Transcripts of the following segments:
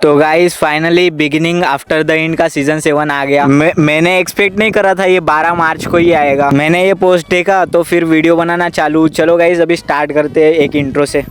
तो guys finally beginning after the end का season 7 आ गया। मैंने एक्सपेक्ट नहीं करा था ये 12 मार्च को ही आएगा। मैंने ये पोस्ट देखा तो फिर वीडियो बनाना चालू। चलो गाइस अभी स्टार्ट करते हैं एक इंट्रो से।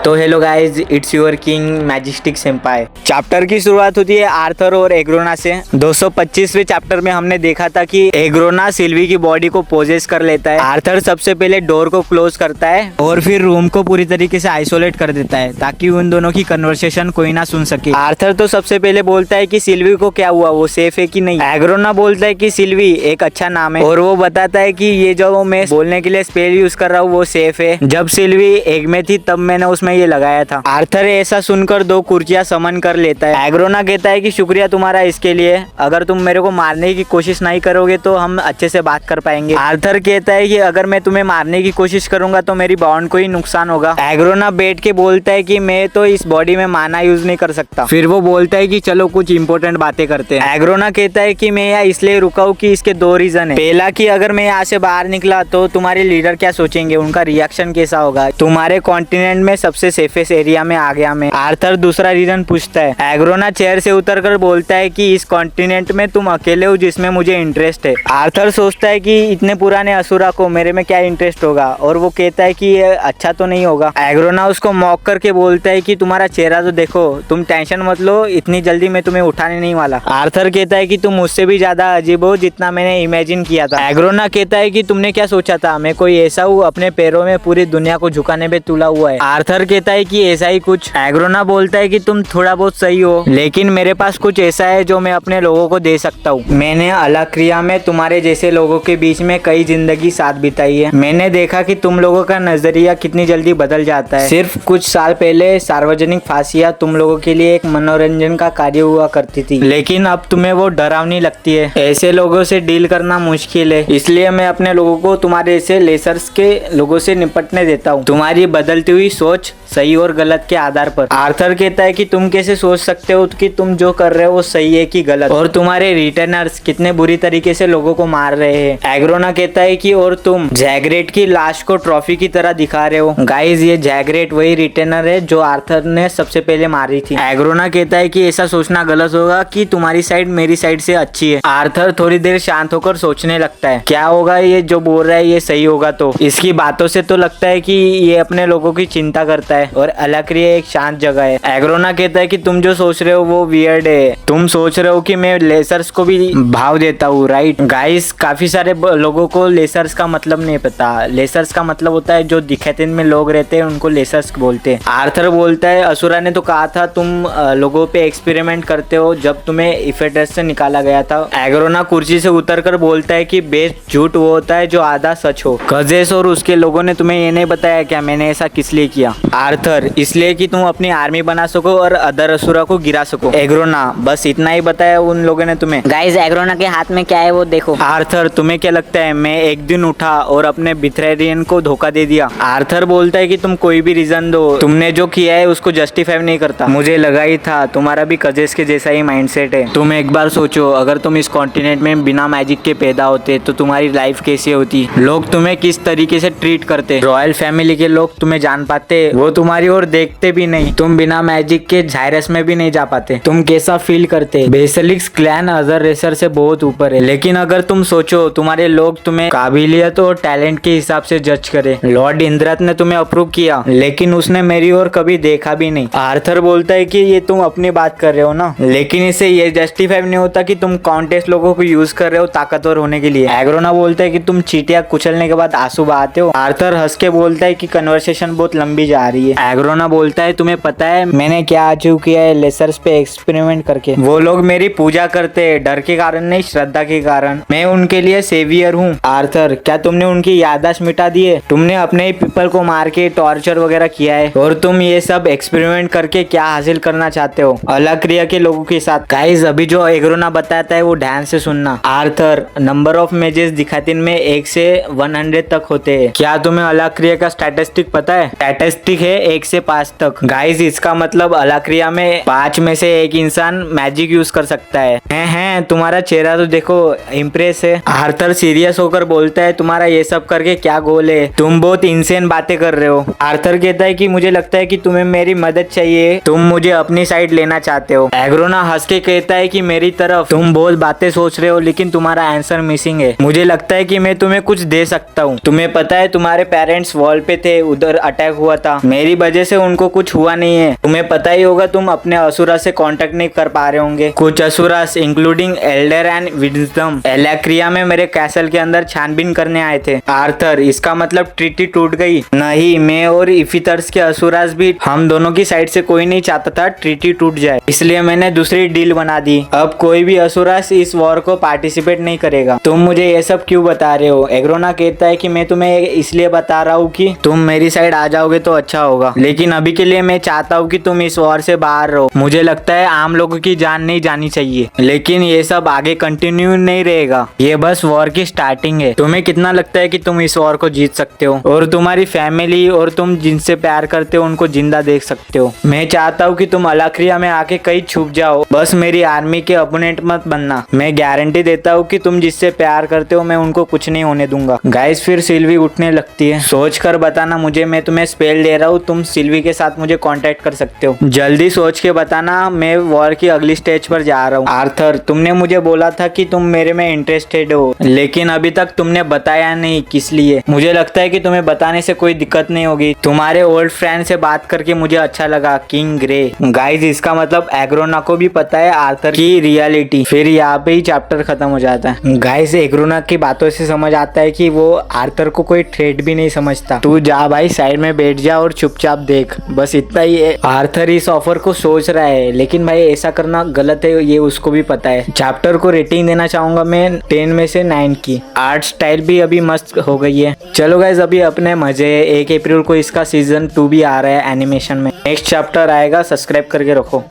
तो hello guys, it's your king majestic Senpai. Chapter की शुरुआत होती है आर्थर और एग्रोना से। 225वें चैप्टर में हमने देखा था कि एग्रोना सिल्वी की बॉडी को पोजेस कर लेता है। आर्थर सबसे पहले डोर को क्लोज करता है और फिर रूम को पूरी तरीके से आइसोलेट कर देता है ताकि उन दोनों की कन्वर्सेशन कोई ना सुन सके। आर्थर तो सबसे पहले बोलता है कि सिल्वी को क्या हुआ, वो सेफ है कि नहीं। एग्रोना बोलता है कि सिल्वी एक अच्छा नाम है और वो बताता है कि ये जो मैं बोलने के लिए स्पेल यूज कर रहा हूँ वो सेफ है। जब सिल्वी एग में थी तब मैंने उसमें ये लगाया था। आर्थर ऐसा सुनकर 2 कुर्सियां समन कर लेता है। एग्रोना कहता है कि शुक्रिया तुम्हारा इसके लिए, अगर तुम मेरे को मारने की कोशिश नहीं करोगे तो हम अच्छे से बात कर पाएंगे। आर्थर कहता है कि अगर मैं तुम्हें मारने की कोशिश करूंगा तो मेरी बॉन्ड को ही नुकसान होगा। एग्रोना बैठ के बोलता है कि मैं तो इस बॉडी में माना यूज नहीं कर सकता। फिर वो बोलता है कि चलो कुछ इंपॉर्टेंट बातें करते हैं। एग्रोना कहता है कि मैं यहाँ इसलिए रुका हूँ कि इसके 2 रीजन है। पहला कि अगर मैं यहाँ से बाहर निकला तो तुम्हारे लीडर क्या सोचेंगे, उनका रिएक्शन कैसा होगा, तुम्हारे कॉन्टिनेंट में सबसे सेफेस्ट एरिया में आ गया मैं। आर्थर दूसरा रीजन पूछता है। एग्रोना चेयर से उतरकर बोलता है कि इस कॉन्टिनेंट में तुम अकेले हो जिसमें मुझे इंटरेस्ट है। आर्थर सोचता है कि इतने पुराने असुरा को मेरे में क्या इंटरेस्ट होगा और वो कहता है कि ये अच्छा तो नहीं होगा। एग्रोना उसको मॉक करके बोलता है कि तुम्हारा चेहरा तो देखो, तुम टेंशन मत लो, इतनी जल्दी मैं तुम्हें उठाने नहीं वाला। आर्थर कहता है कि तुम मुझसे भी ज्यादा अजीब हो जितना मैंने इमेजिन किया था। एग्रोना कहता है कि तुमने क्या सोचा था, मैं कोई ऐसा हूँ अपने पैरों में पूरी दुनिया को झुकाने पे तुला हुआ है। आर्थर कहता है कि ऐसा ही कुछ। एग्रोना बोलता है कि तुम थोड़ा बहुत सही हो लेकिन मेरे पास कुछ ऐसा है जो मैं अपने लोगों को दे सकता हूँ। मैंने अलाक्रिया में तुम्हारे जैसे लोगों के बीच में कई जिंदगी साथ बिताई है। मैंने देखा कि तुम लोगों का नजरिया कितनी जल्दी बदल जाता है। सिर्फ कुछ साल पहले सार्वजनिक फांसियां तुम लोगों के लिए एक मनोरंजन का कार्य हुआ करती थी, लेकिन अब तुम्हें वो डरावनी लगती है। ऐसे लोगों से डील करना मुश्किल है, इसलिए मैं अपने लोगों को तुम्हारे ऐसे लेसर्स के लोगों से निपटने देता हूँ, तुम्हारी बदलती हुई सोच सही और गलत के आधार पर। आर्थर कहता है कि तुम कैसे सोच सकते हो कि तुम जो कर रहे हो वो सही है कि गलत, और तुम्हारे रिटर्नर्स कितने बुरी तरीके से लोगों को मार रहे हैं। एग्रोना कहता है कि और तुम जैगरेट की लाश को ट्रॉफी की तरह दिखा रहे हो। गाइस ये जैगरेट वही रिटर्नर है जो आर्थर ने सबसे पहले मारी थी। एग्रोना कहता है कि ऐसा सोचना गलत होगा कि तुम्हारी साइड मेरी साइड से अच्छी है। आर्थर थोड़ी देर शांत होकर सोचने लगता है क्या होगा ये जो बोल रहा है ये सही होगा। तो इसकी बातों से तो लगता है कि ये अपने लोगों की चिंता करता है और अलाक्रिया एक शांत जगह है। एग्रोना कहता है कि तुम जो सोच रहे हो वो वियर्ड है, तुम सोच रहे हो कि मैं लेसर्स को भी भाव देता हूँ, राइट। गाइस काफी सारे लोगों को लेसर्स का मतलब नहीं पता। लेसर्स का मतलब होता है जो दिखातिन में लोग रहते हैं उनको लेसर्स बोलते हैं। आर्थर बोलता है असुरा ने तो कहा था तुम लोगों पे एक्सपेरिमेंट करते हो जब तुम्हें इफेटस से निकाला गया था। एग्रोना कुर्सी से उतरकर बोलता है कि बेस्ट झूठ वो होता है जो आधा सच हो। कजेस और उसके लोगों ने तुम्हें ये नहीं बताया क्या मैंने ऐसा किस लिए किया। आर्थर इसलिए कि तुम अपनी आर्मी बना सको और अदर असुरा को गिरा सको। एग्रोना बस इतना ही बताया उन लोगों ने तुम्हें। गाइस एग्रोना के हाथ में क्या है वो देखो। आर्थर तुम्हें क्या लगता है मैं एक दिन उठा और अपने बिथरेरियन को धोखा दे दिया। आर्थर बोलता है कि तुम कोई भी रीजन दो, तुमने जो किया है उसको जस्टिफाई नहीं करता। मुझे लगा ही था तुम्हारा भी कजेस के जैसा ही माइंडसेट है। तुम एक बार सोचो अगर तुम इस कॉन्टिनेंट में बिना मैजिक के पैदा होते तो तुम्हारी लाइफ कैसी होती, लोग तुम्हें किस तरीके से ट्रीट करते। रॉयल फैमिली के लोग तुम्हें जान पाते, वो तुम्हारी ओर देखते भी नहीं। तुम बिना मैजिक के जायरस में भी नहीं जा पाते। तुम कैसा फील करते। बेसिलिक्स क्लैन अदर रेसर से बहुत ऊपर है, लेकिन अगर तुम सोचो तुम्हारे लोग तुम्हें काबिलियत और टैलेंट के हिसाब से जज करे। लॉर्ड इंद्रत ने तुम्हें अप्रूव किया लेकिन उसने मेरी ओर कभी देखा भी नहीं। आर्थर बोलता है कि ये तुम अपनी बात कर रहे हो ना, लेकिन इससे ये जस्टिफाई नहीं होता कि तुम काउंटेस्ट लोगों को यूज कर रहे हो ताकतवर होने के लिए। एग्रोना बोलता है कि तुम चींटियां कुचलने के बाद आंसू बहाते हो। आर्थर हंस के बोलता है कि कन्वर्सेशन बहुत लंबी जा रही है। एग्रोना बोलता है तुम्हें पता है मैंने क्या अचीव किया है लेसर्स पे एक्सपेरिमेंट करके। वो लोग मेरी पूजा करते हैं डर के कारण नहीं, श्रद्धा के कारण। मैं उनके लिए सेवियर हूँ। आर्थर क्या तुमने उनकी याददाश्त मिटा दी है? तुमने अपने ही पीपल को मार के टॉर्चर वगैरह किया है और तुम ये सब एक्सपेरिमेंट करके क्या हासिल करना चाहते हो अलाक्रिया के लोगों के साथ। गाइस अभी जो एग्रोना बताता है वो ध्यान से सुनना। आर्थर नंबर ऑफ मेजेस दिखातिन में 1 से 100 तक होते हैं। क्या तुम्हें अलाक्रिया का स्टैटिस्टिक पता है? स्टैटिस्टिक है है 1 से 5 तक। गाइस इसका मतलब अलाक्रिया में 5 में से एक इंसान मैजिक यूज कर सकता है। हैं तुम्हारा चेहरा तो देखो इम्प्रेस है। आर्थर सीरियस होकर बोलता है तुम्हारा ये सब करके क्या गोल है, तुम बहुत इंसेन बातें कर रहे हो। आर्थर कहता है कि मुझे लगता है कि तुम्हें मेरी मदद चाहिए, तुम मुझे अपनी साइड लेना चाहते हो। एग्रोना हंस के कहता है कि मेरी तरफ तुम बहुत बातें सोच रहे हो लेकिन तुम्हारा आंसर मिसिंग है। मुझे लगता है कि मैं तुम्हें कुछ दे सकता हूँ। तुम्हें पता है तुम्हारे पेरेंट्स वॉल पे थे, उधर अटैक हुआ था, मेरी वजह से उनको कुछ हुआ नहीं है। तुम्हें पता ही होगा तुम अपने असुरा से कांटेक्ट नहीं कर पा रहे होंगे। कुछ asuras including Elder and wisdom एलाक्रिया में मेरे कैसल के अंदर छानबीन करने आए थे। आर्थर इसका मतलब ट्रीटी टूट गई? नहीं, मैं और इफिथर्स के असुरास भी, हम दोनों की साइड से कोई नहीं चाहता था ट्रीटी टूट जाए, इसलिए मैंने दूसरी डील बना दी। अब कोई भी असुरास इस वॉर को पार्टिसिपेट नहीं करेगा। तुम मुझे ये सब क्यों बता रहे हो? एग्रोना कहता है कि मैं तुम्हें इसलिए बता रहा हूँ कि तुम मेरी साइड आ जाओगे तो अच्छा होगा, लेकिन अभी के लिए मैं चाहता हूँ कि तुम इस वॉर से बाहर रहो। मुझे लगता है आम लोगों की जान नहीं जानी चाहिए, लेकिन ये सब आगे कंटिन्यू नहीं रहेगा, ये बस वॉर की स्टार्टिंग है। तुम्हें कितना लगता है कि तुम इस वॉर को जीत सकते हो और तुम्हारी फैमिली और तुम जिनसे प्यार करते हो उनको जिंदा देख सकते हो? मैं चाहता हूँ कि तुम अलाक्रिया में आके कहीं छुप जाओ, बस मेरी आर्मी के अपोनेंट मत बनना। मैं गारंटी देता हूँ कि तुम जिससे प्यार करते हो मैं उनको कुछ नहीं होने दूंगा। गाइस फिर सिल्वी उठने लगती है। सोच कर बताना मुझे, मैं तुम्हें स्पेल दे रहा हूँ, तुम सिल्वी के साथ मुझे कांटेक्ट कर सकते हो। जल्दी सोच के बताना, मैं वॉर की अगली स्टेज पर जा रहा हूँ। आर्थर तुमने मुझे बोला था कि तुम मेरे में इंटरेस्टेड हो, लेकिन अभी तक तुमने बताया नहीं, किस लिए? मुझे लगता है कि तुम्हें बताने से कोई दिक्कत नहीं होगी। तुम्हारे ओल्ड फ्रेंड से बात करके मुझे अच्छा लगा, किंग ग्रे। गाइस इसका मतलब एग्रोना को भी पता है आर्थर की रियलिटी। फिर यहाँ पे ही चैप्टर खत्म हो जाता है। गाइस एग्रोना की बातों से समझ आता है कि वो आर्थर को कोई थ्रेट भी नहीं समझता। तू जा भाई, साइड में बैठ जा और चुपचाप देख, बस इतना ही है। आर्थर इस ऑफर को सोच रहा है, लेकिन भाई ऐसा करना गलत है, ये उसको भी पता है। चैप्टर को रेटिंग देना चाहूंगा मैं 10 में से 9 की। आर्ट स्टाइल भी अभी मस्त हो गई है। चलो गाइस अभी अपने मजे। 1 अप्रैल को इसका सीजन 2 भी आ रहा है एनिमेशन में। नेक्स्ट चैप्टर आएगा, सब्सक्राइब करके रखो।